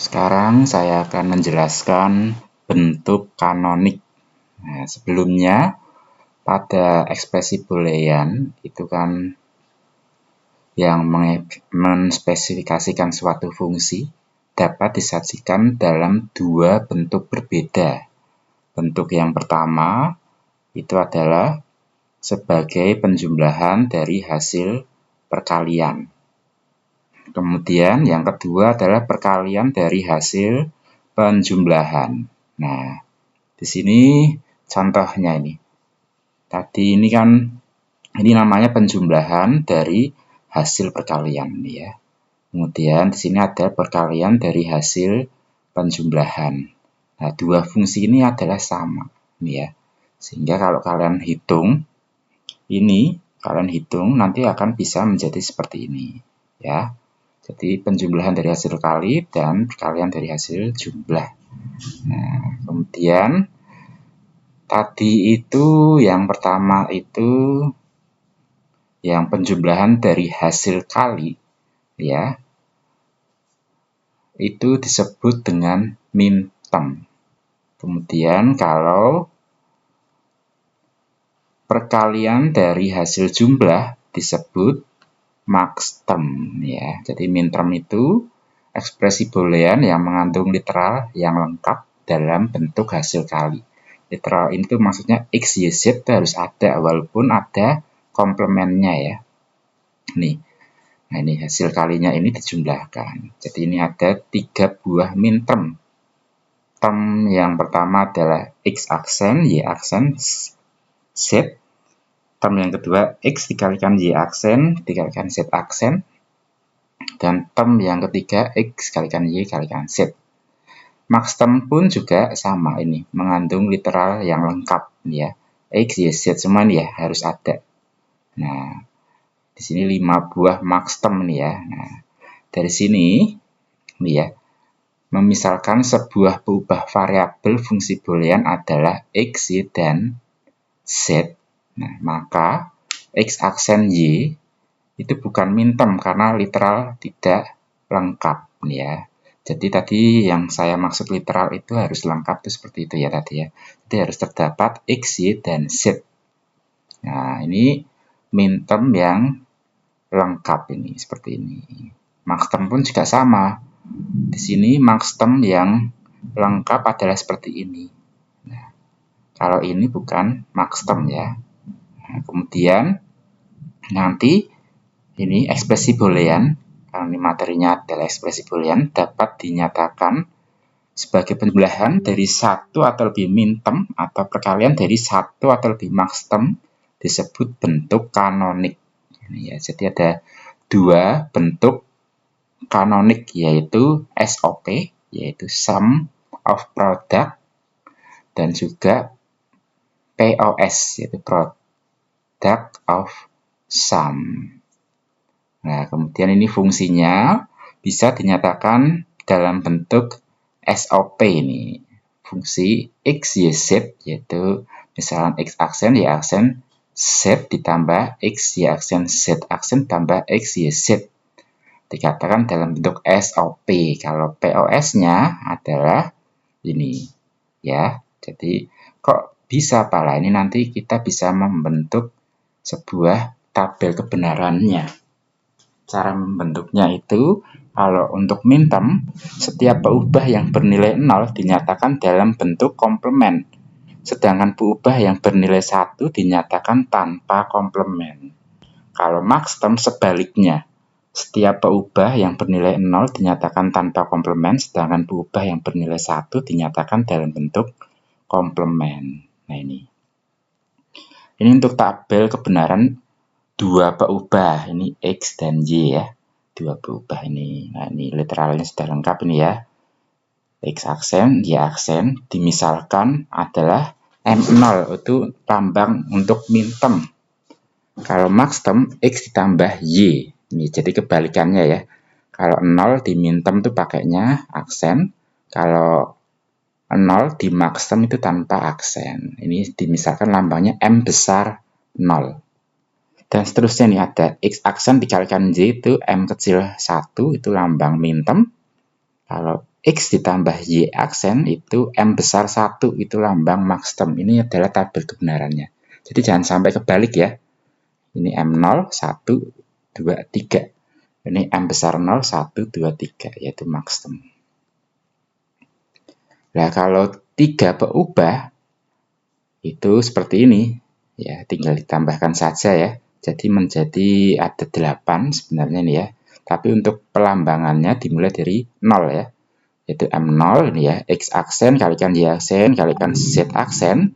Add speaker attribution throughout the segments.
Speaker 1: Sekarang saya akan menjelaskan bentuk kanonik. Nah, sebelumnya pada ekspresi boolean itu kan yang menspesifikasikan suatu fungsi dapat disajikan dalam dua bentuk berbeda. Bentuk yang pertama itu adalah sebagai penjumlahan dari hasil perkalian. Kemudian yang kedua adalah perkalian dari hasil penjumlahan. Nah, di sini contohnya ini. Tadi ini kan ini namanya penjumlahan dari hasil perkalian ya. Kemudian di sini ada perkalian dari hasil penjumlahan. Nah, dua fungsi ini adalah sama ya. Sehingga kalau kalian hitung nanti akan bisa menjadi seperti ini ya. Jadi penjumlahan dari hasil kali dan perkalian dari hasil jumlah. Nah, kemudian tadi itu yang pertama itu yang penjumlahan dari hasil kali ya. Itu disebut dengan minterm. Kemudian kalau perkalian dari hasil jumlah disebut maxterm ya. Jadi minterm itu ekspresi boolean yang mengandung literal yang lengkap dalam bentuk hasil kali. Literal itu maksudnya x, y, z itu harus ada walaupun ada komplemennya ya. Nih. Nah, ini hasil kalinya ini dijumlahkan. Jadi ini ada 3 buah minterm. Term yang pertama adalah x aksen, y aksen, z. Term yang kedua x dikalikan y aksen dikalikan z aksen. Dan term yang ketiga x kalikan y kalikan z. Maxterm pun juga sama ini, mengandung literal yang lengkap ya. X, y, z semua ini ya harus ada. Nah, di sini 5 buah maxterm nih ya. Nah, dari sini nih ya. Memisalkan sebuah peubah variabel fungsi boolean adalah x, y, dan z. Nah, maka x aksen y itu bukan minterm karena literal tidak lengkap nih ya. Jadi tadi yang saya maksud literal itu harus lengkap itu seperti itu ya tadi ya. Jadi harus terdapat x, y, dan z. Nah, ini minterm yang lengkap ini seperti ini. Maxterm pun juga sama. Di sini maxterm yang lengkap adalah seperti ini. Nah, kalau ini bukan maxterm ya. Nah, kemudian nanti ini ekspresi boolean, karena ini materinya adalah ekspresi boolean, dapat dinyatakan sebagai penjumlahan dari satu atau lebih minterm atau perkalian dari satu atau lebih maxterm disebut bentuk kanonik. Ini ya, jadi ada dua bentuk kanonik yaitu SOP, yaitu sum of product, dan juga POS, yaitu product of sum. Nah, kemudian ini fungsinya bisa dinyatakan dalam bentuk SOP ini. Fungsi x, y, z, yaitu misalnya x aksen, y aksen, z ditambah x, y aksen, z aksen tambah x, y, z. Dikatakan dalam bentuk SOP. Kalau POS-nya adalah ini ya. Jadi kok bisa Pak? Ini nanti kita bisa membentuk sebuah tabel kebenarannya. Cara membentuknya itu kalau untuk minterm, setiap peubah yang bernilai 0 dinyatakan dalam bentuk komplement. Sedangkan peubah yang bernilai 1 dinyatakan tanpa komplement. Kalau maxterm sebaliknya. Setiap peubah yang bernilai 0 dinyatakan tanpa komplement, sedangkan peubah yang bernilai 1 dinyatakan dalam bentuk komplement. Nah, ini untuk tabel kebenaran dua peubah, ini x dan y ya. Dua peubah ini. Nah, ini literalnya sudah lengkap ini ya. X aksen, y aksen dimisalkan adalah M0 itu lambang untuk minterm. Kalau maxterm x ditambah y. Ini jadi kebalikannya ya. Kalau 0 di minterm itu pakainya aksen. Kalau 0 di maxterm itu tanpa aksen. Ini dimisalkan lambangnya M besar 0. Dan seterusnya nih ada x aksen dikalikan y itu M kecil 1 itu lambang minterm. Kalau X ditambah Y aksen itu M besar 1 itu lambang maksimum. Ini adalah tabel kebenarannya. Jadi jangan sampai kebalik ya. Ini M0, 1, 2, 3. Ini M besar 0, 1, 2, 3 yaitu maksimum. Nah, kalau 3 berubah itu seperti ini. Ya, tinggal ditambahkan saja ya. Jadi menjadi ada 8 sebenarnya nih ya. Tapi untuk pelambangannya dimulai dari 0 ya. Yaitu M0 ini ya, X aksen kalikan Y aksen kalikan Z aksen.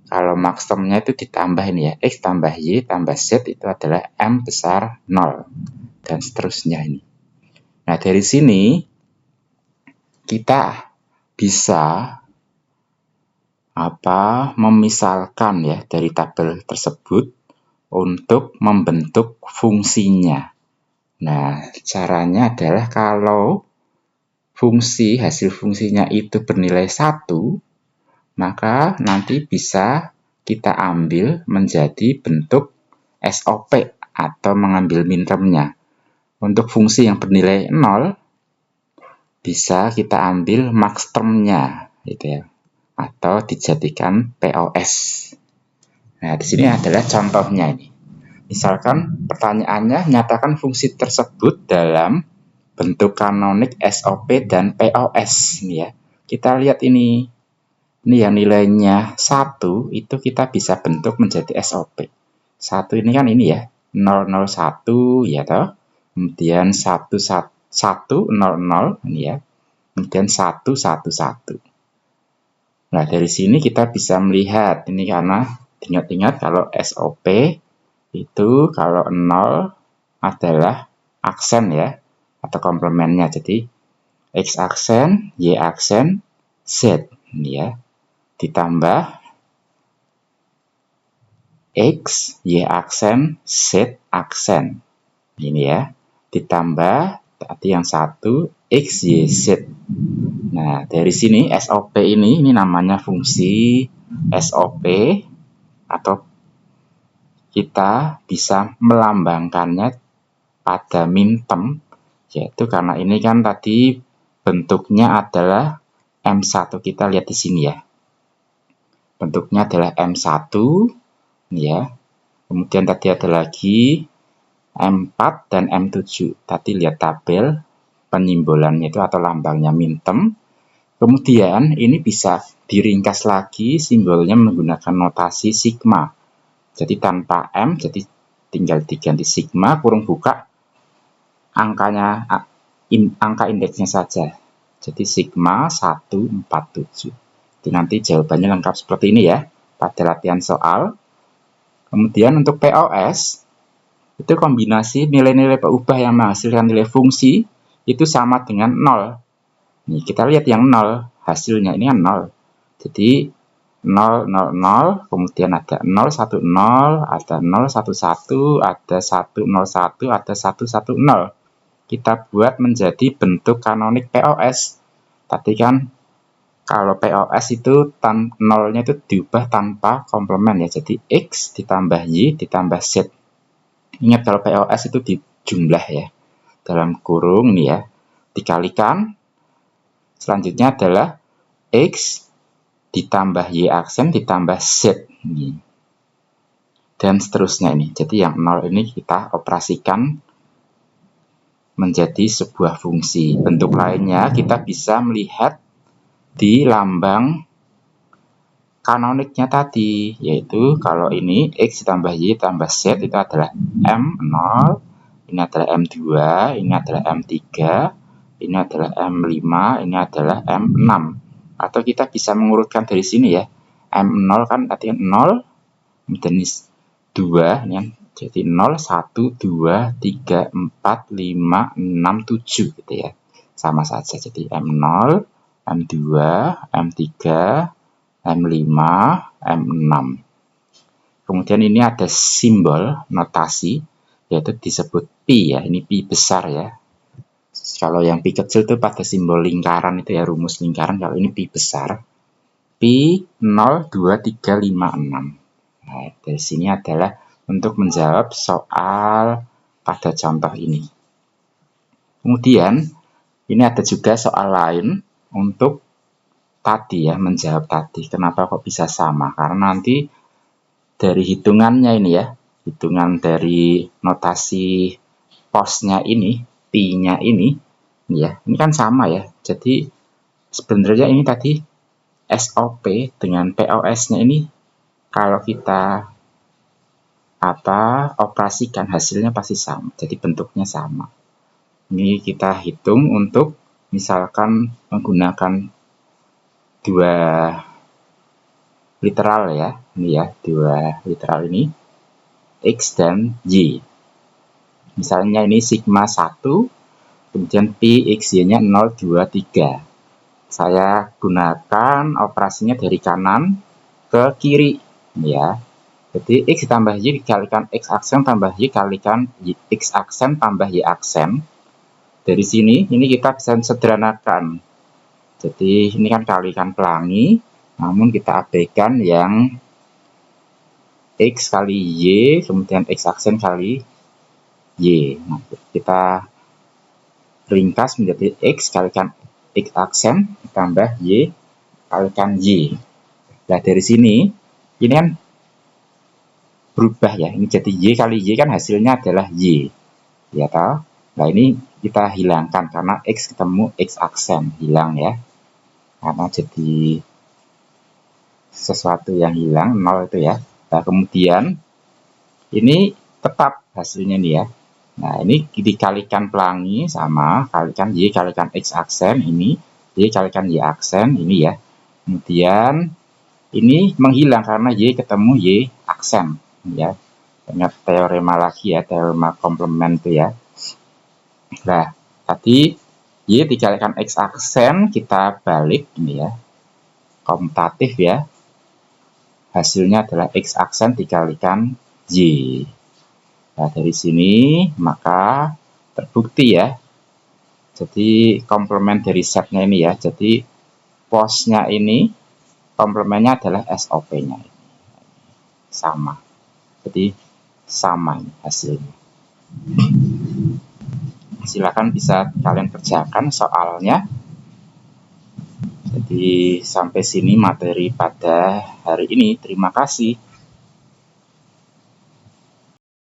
Speaker 1: Kalau maksimumnya itu ditambah ini ya, X tambah Y tambah Z itu adalah M besar 0 dan seterusnya ini. Nah, dari sini kita bisa memisalkan ya dari tabel tersebut untuk membentuk fungsinya. Nah, caranya adalah kalau hasil fungsinya itu bernilai 1, maka nanti bisa kita ambil menjadi bentuk SOP atau mengambil mintermnya. Untuk fungsi yang bernilai 0, bisa kita ambil maxtermnya gitu ya, atau dijadikan POS. Nah, di sini adalah contohnya ini. Misalkan pertanyaannya nyatakan fungsi tersebut dalam bentuk kanonik SOP dan POS nih ya. Kita lihat ini. Ini yang nilainya 1 itu kita bisa bentuk menjadi SOP. 1 ini kan ini ya, 001 ya toh. Kemudian 100 ini ya. Kemudian 111. Nah, dari sini kita bisa melihat ini karena ingat-ingat kalau SOP itu kalau 0 adalah aksen ya atau komplemennya. Jadi X aksen, Y aksen, Z ini ya. Ditambah X, Y aksen, Z aksen. Ini ya. Ditambah tadi yang 1 X, Y, Z. Nah, dari sini SOP ini namanya fungsi SOP atau kita bisa melambangkannya pada minterm, yaitu karena ini kan tadi bentuknya adalah M1. Kita lihat di sini ya. Bentuknya adalah M1 ya. Kemudian tadi ada lagi M4 dan M7. Tadi lihat tabel penyimbolannya itu atau lambangnya minterm. Kemudian ini bisa diringkas lagi simbolnya menggunakan notasi sigma. Jadi tanpa M, jadi tinggal diganti sigma kurung buka angkanya, angka indeksnya saja. Jadi sigma 147. Jadi nanti jawabannya lengkap seperti ini ya pada latihan soal. Kemudian untuk POS itu kombinasi nilai-nilai berubah yang menghasilkan nilai fungsi itu sama dengan 0. Nih, kita lihat yang 0 hasilnya ini kan 0. Jadi 0, 0, 0, kemudian ada 0, 1, 0, ada 0, 1, 1, ada 1, 0, 1, ada 1, 1, 0. Kita buat menjadi bentuk kanonik POS. Tadi kan kalau POS itu 0-nya itu diubah tanpa komplement ya. Jadi X ditambah Y ditambah Z. Ingat kalau POS itu di jumlah ya. Dalam kurung nih ya. Dikalikan. Selanjutnya adalah X ditambah Y aksen ditambah Z ini. Dan seterusnya ini. Jadi yang 0 ini kita operasikan menjadi sebuah fungsi. Bentuk lainnya kita bisa melihat di lambang kanoniknya tadi, yaitu kalau ini X ditambah Y tambah Z itu adalah M0, ini adalah M2, ini adalah M3, ini adalah M5, ini adalah M6. Atau kita bisa mengurutkan dari sini ya. M0 kan artinya 0, kemudian 2, ini kan jadi 0, 1, 2, 3, 4, 5, 6, 7 gitu ya. Sama saja, jadi M0, M2, M3, M5, M6. Kemudian ini ada simbol notasi, yaitu disebut pi ya, ini pi besar ya. Kalau yang pi kecil itu pada simbol lingkaran itu ya, rumus lingkaran. Kalau ini pi besar, pi 0, 2, 3, 5, 6. Nah, dari sini adalah untuk menjawab soal pada contoh ini. Kemudian, ini ada juga soal lain, untuk tadi ya, menjawab tadi. Kenapa kok bisa sama? Karena nanti dari hitungannya ini ya, hitungan dari notasi posnya ini, P-nya ini ya, ini kan sama ya. Jadi sebenarnya ini tadi SOP dengan POS-nya ini kalau kita operasikan hasilnya pasti sama. Jadi bentuknya sama. Ini kita hitung untuk misalkan menggunakan dua literal ya. Ini ya, dua literal ini X dan Y. Misalnya ini sigma 1, kemudian P X Y-nya 0, 2, 3. Saya gunakan operasinya dari kanan ke kiri ya. Jadi X tambah Y dikalikan X aksen tambah Y kalikan X aksen tambah Y aksen. Dari sini ini kita bisa sederhanakan. Jadi ini kan kalikan pelangi, namun kita abaikan yang X kali Y, kemudian X aksen kali Y. Nah, kita ringkas menjadi X kalikan X aksen tambah Y kalikan Y. Nah, dari sini ini kan berubah ya. Ini jadi Y kali Y kan hasilnya adalah Y. Ya toh? Nah, ini kita hilangkan karena X ketemu X aksen, hilang ya. Karena jadi sesuatu yang hilang, 0 itu ya. Nah, kemudian ini tetap hasilnya nih ya. Nah, ini dikalikan pelangi sama kalikan Y kalikan X aksen ini, Y kalikan Y aksen ini ya. Kemudian ini menghilang karena Y ketemu Y aksen ya. Ingat teorema lagi ya, teorema komplement itu ya. Nah, tadi Y dikalikan X aksen kita balik ini ya. Komutatif ya. Hasilnya adalah X aksen dikalikan Y. Nah, dari sini maka terbukti ya. Jadi komplement dari setnya ini ya. Jadi posnya ini komplementnya adalah SOP-nya. Sama. Jadi sama ini hasilnya. Silakan bisa kalian kerjakan soalnya. Jadi sampai sini materi pada hari ini. Terima kasih.